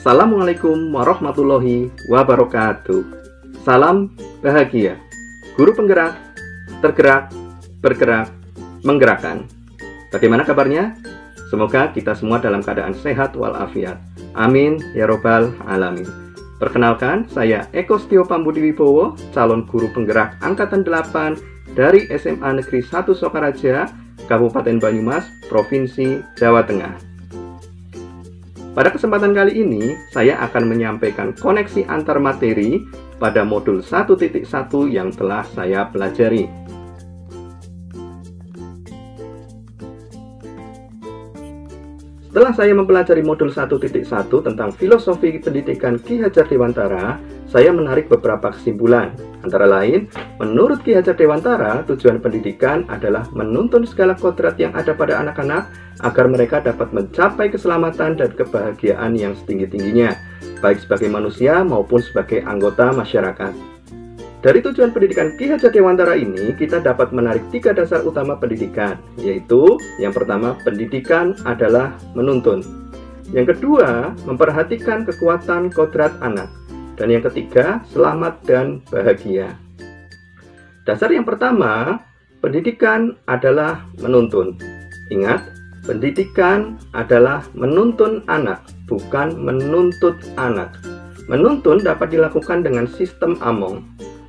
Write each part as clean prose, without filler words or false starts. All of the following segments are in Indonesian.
Assalamualaikum warahmatullahi wabarakatuh. Salam bahagia. Guru penggerak, tergerak, bergerak, menggerakkan. Bagaimana kabarnya? Semoga kita semua dalam keadaan sehat walafiat. Amin ya robbal alamin. Perkenalkan, saya Eko Setio Pambudiwibowo, calon guru penggerak Angkatan 8 dari SMA Negeri 1 Sokaraja, Kabupaten Banyumas, Provinsi Jawa Tengah. Pada kesempatan kali ini, saya akan menyampaikan koneksi antar materi pada modul 1.1 yang telah saya pelajari. Setelah saya mempelajari modul 1.1 tentang filosofi pendidikan Ki Hajar Dewantara, saya menarik beberapa kesimpulan. Antara lain, menurut Ki Hajar Dewantara, tujuan pendidikan adalah menuntun segala kodrat yang ada pada anak-anak agar mereka dapat mencapai keselamatan dan kebahagiaan yang setinggi-tingginya, baik sebagai manusia maupun sebagai anggota masyarakat. Dari tujuan pendidikan Ki Hajar Dewantara ini, kita dapat menarik 3 dasar utama pendidikan, yaitu yang pertama, pendidikan adalah menuntun. Yang kedua, memperhatikan kekuatan kodrat anak. Dan yang ketiga, selamat dan bahagia. Dasar yang pertama, pendidikan adalah menuntun. Ingat, pendidikan adalah menuntun anak, bukan menuntut anak. Menuntun dapat dilakukan dengan sistem among.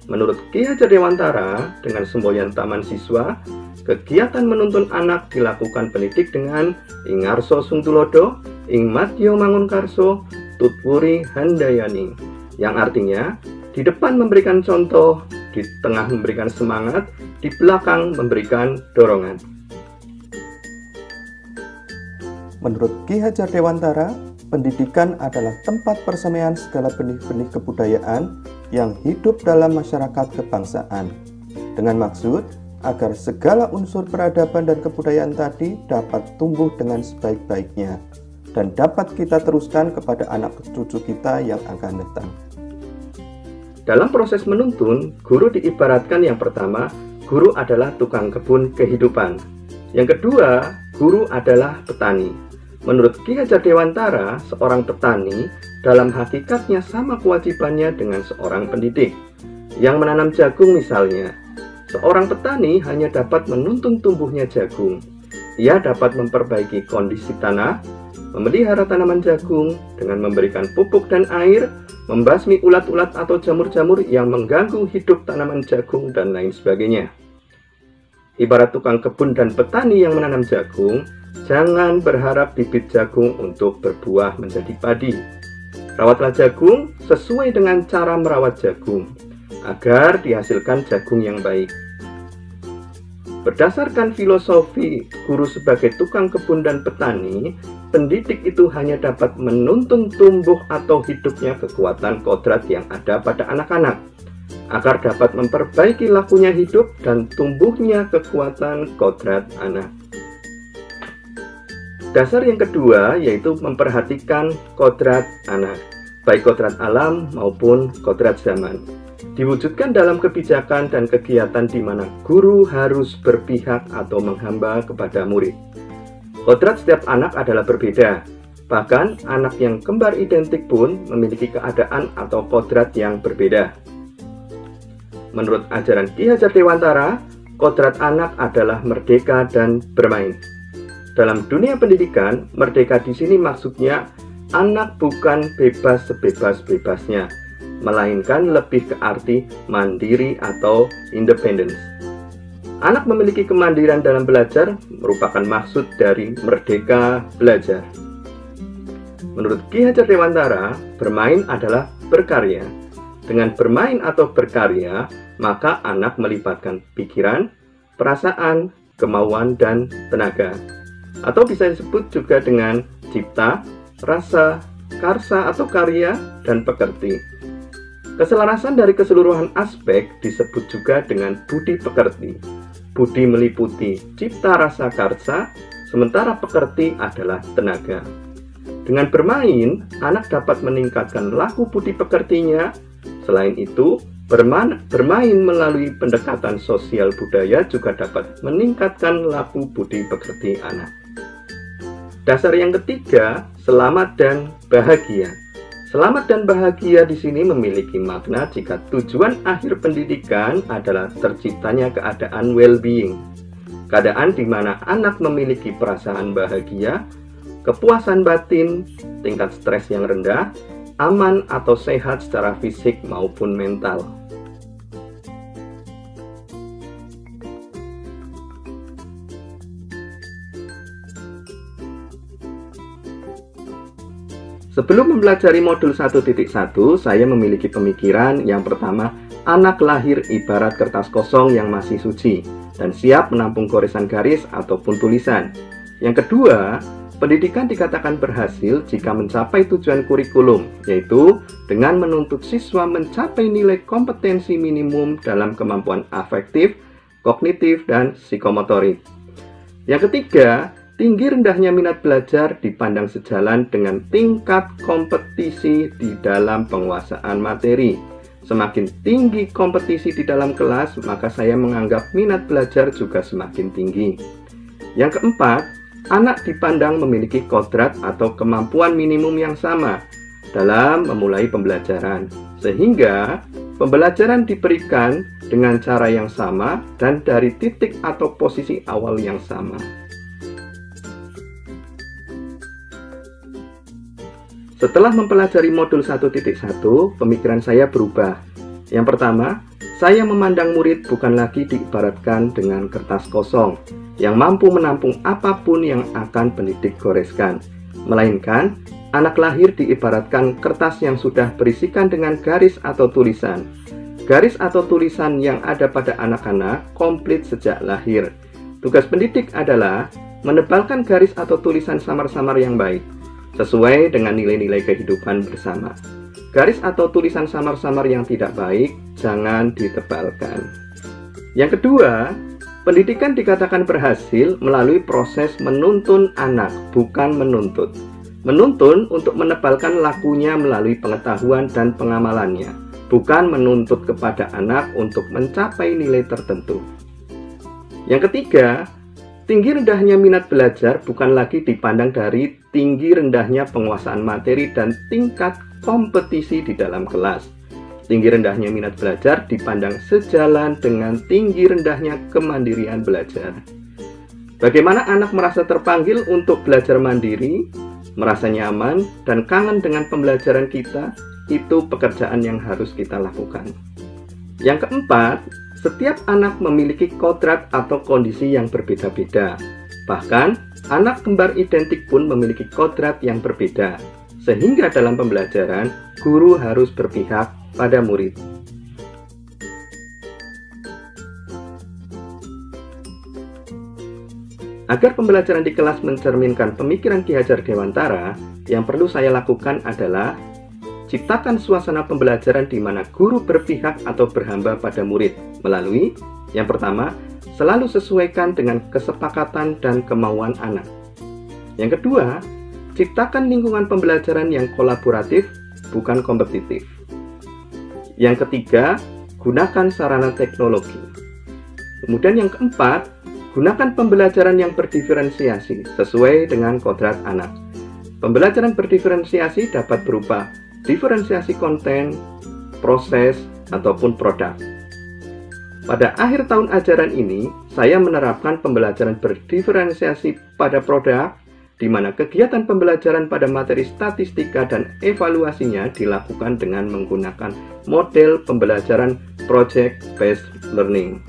Menurut Ki Hajar Dewantara, dengan semboyan taman siswa, kegiatan menuntun anak dilakukan pendidik dengan ing ngarso sungtulodo, ing madya mangunkarso, tutwuri handayani. Yang artinya, di depan memberikan contoh, di tengah memberikan semangat, di belakang memberikan dorongan. Menurut Ki Hajar Dewantara, pendidikan adalah tempat persemaian segala benih-benih kebudayaan yang hidup dalam masyarakat kebangsaan, dengan maksud agar segala unsur peradaban dan kebudayaan tadi dapat tumbuh dengan sebaik-baiknya dan dapat kita teruskan kepada anak cucu kita yang akan datang. Dalam proses menuntun, guru diibaratkan yang pertama, guru adalah tukang kebun kehidupan. Yang kedua, guru adalah petani. Menurut Ki Hajar Dewantara, seorang petani dalam hakikatnya sama kewajibannya dengan seorang pendidik. Yang menanam jagung misalnya, seorang petani hanya dapat menuntun tumbuhnya jagung. Ia dapat memperbaiki kondisi tanah, memelihara tanaman jagung dengan memberikan pupuk dan air, membasmi ulat-ulat atau jamur-jamur yang mengganggu hidup tanaman jagung, dan lain sebagainya. Ibarat tukang kebun dan petani yang menanam jagung, jangan berharap bibit jagung untuk berbuah menjadi padi. Rawatlah jagung sesuai dengan cara merawat jagung, agar dihasilkan jagung yang baik. Berdasarkan filosofi guru sebagai tukang kebun dan petani, pendidik itu hanya dapat menuntun tumbuh atau hidupnya kekuatan kodrat yang ada pada anak-anak, agar dapat memperbaiki lakunya hidup dan tumbuhnya kekuatan kodrat anak. Dasar yang kedua yaitu memperhatikan kodrat anak, baik kodrat alam maupun kodrat zaman. Diwujudkan dalam kebijakan dan kegiatan di mana guru harus berpihak atau menghamba kepada murid. Kodrat setiap anak adalah berbeda. Bahkan anak yang kembar identik pun memiliki keadaan atau kodrat yang berbeda. Menurut ajaran Ki Hajar Dewantara, kodrat anak adalah merdeka dan bermain. Dalam dunia pendidikan, merdeka di sini maksudnya anak bukan bebas sebebas-bebasnya, melainkan lebih ke arti mandiri atau independence. Anak memiliki kemandirian dalam belajar merupakan maksud dari merdeka belajar. Menurut Ki Hajar Dewantara, bermain adalah berkarya. Dengan bermain atau berkarya, maka anak melibatkan pikiran, perasaan, kemauan, dan tenaga. Atau bisa disebut juga dengan cipta, rasa, karsa atau karya, dan pekerti. Keselarasan dari keseluruhan aspek disebut juga dengan budi pekerti. Budi meliputi cipta, rasa, karsa, sementara pekerti adalah tenaga. Dengan bermain, anak dapat meningkatkan laku budi pekertinya. Selain itu, bermain melalui pendekatan sosial budaya juga dapat meningkatkan laku budi pekerti anak. Dasar yang ketiga, selamat dan bahagia. Selamat dan bahagia di sini memiliki makna jika tujuan akhir pendidikan adalah terciptanya keadaan well-being. Keadaan di mana anak memiliki perasaan bahagia, kepuasan batin, tingkat stres yang rendah, aman atau sehat secara fisik maupun mental. Sebelum mempelajari modul 1.1, saya memiliki pemikiran yang pertama, anak lahir ibarat kertas kosong yang masih suci dan siap menampung goresan garis ataupun tulisan. Yang kedua, pendidikan dikatakan berhasil jika mencapai tujuan kurikulum, yaitu dengan menuntut siswa mencapai nilai kompetensi minimum dalam kemampuan afektif, kognitif, dan psikomotorik. Yang ketiga, tinggi rendahnya minat belajar dipandang sejalan dengan tingkat kompetisi di dalam penguasaan materi. Semakin tinggi kompetisi di dalam kelas, maka saya menganggap minat belajar juga semakin tinggi. Yang keempat, anak dipandang memiliki kodrat atau kemampuan minimum yang sama dalam memulai pembelajaran, sehingga pembelajaran diberikan dengan cara yang sama dan dari titik atau posisi awal yang sama. Setelah mempelajari modul 1.1, pemikiran saya berubah. Yang pertama, saya memandang murid bukan lagi diibaratkan dengan kertas kosong yang mampu menampung apapun yang akan pendidik goreskan, melainkan anak lahir diibaratkan kertas yang sudah berisikan dengan garis atau tulisan. Garis atau tulisan yang ada pada anak-anak komplit sejak lahir. Tugas pendidik adalah menebalkan garis atau tulisan samar-samar yang baik, sesuai dengan nilai-nilai kehidupan bersama. Garis atau tulisan samar-samar yang tidak baik jangan ditebalkan. Yang kedua, pendidikan dikatakan berhasil melalui proses menuntun anak, bukan menuntut. Menuntun untuk menebalkan lakunya melalui pengetahuan dan pengamalannya, bukan menuntut kepada anak untuk mencapai nilai tertentu. Yang ketiga, tinggi rendahnya minat belajar bukan lagi dipandang dari tinggi rendahnya penguasaan materi dan tingkat kompetisi di dalam kelas. Tinggi rendahnya minat belajar dipandang sejalan dengan tinggi rendahnya kemandirian belajar. Bagaimana anak merasa terpanggil untuk belajar mandiri, merasa nyaman, dan kangen dengan pembelajaran kita, itu pekerjaan yang harus kita lakukan. Yang keempat, setiap anak memiliki kodrat atau kondisi yang berbeda-beda. Bahkan, anak kembar identik pun memiliki kodrat yang berbeda. Sehingga dalam pembelajaran, guru harus berpihak pada murid. Agar pembelajaran di kelas mencerminkan pemikiran Ki Hajar Dewantara, yang perlu saya lakukan adalah ciptakan suasana pembelajaran di mana guru berpihak atau berhamba pada murid melalui, yang pertama, selalu sesuaikan dengan kesepakatan dan kemauan anak. Yang kedua, ciptakan lingkungan pembelajaran yang kolaboratif, bukan kompetitif. Yang ketiga, gunakan sarana teknologi. Kemudian yang keempat, gunakan pembelajaran yang berdiferensiasi sesuai dengan kodrat anak. Pembelajaran berdiferensiasi dapat berupa diferensiasi konten, proses, ataupun produk. Pada akhir tahun ajaran ini, saya menerapkan pembelajaran berdiferensiasi pada produk, di mana kegiatan pembelajaran pada materi statistika dan evaluasinya dilakukan dengan menggunakan model pembelajaran project-based learning.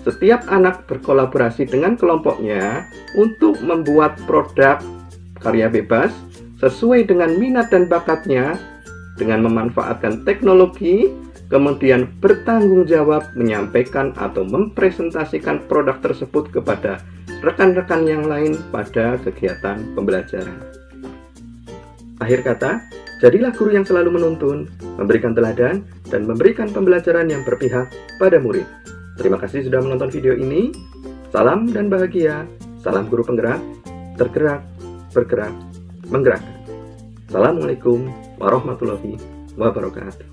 Setiap anak berkolaborasi dengan kelompoknya untuk membuat produk karya bebas sesuai dengan minat dan bakatnya, dengan memanfaatkan teknologi, kemudian bertanggung jawab menyampaikan atau mempresentasikan produk tersebut kepada rekan-rekan yang lain pada kegiatan pembelajaran. Akhir kata, jadilah guru yang selalu menuntun, memberikan teladan, dan memberikan pembelajaran yang berpihak pada murid. Terima kasih sudah menonton video ini. Salam dan bahagia. Salam guru penggerak, tergerak, bergerak, menggerakkan. Assalamualaikum warahmatullahi wabarakatuh.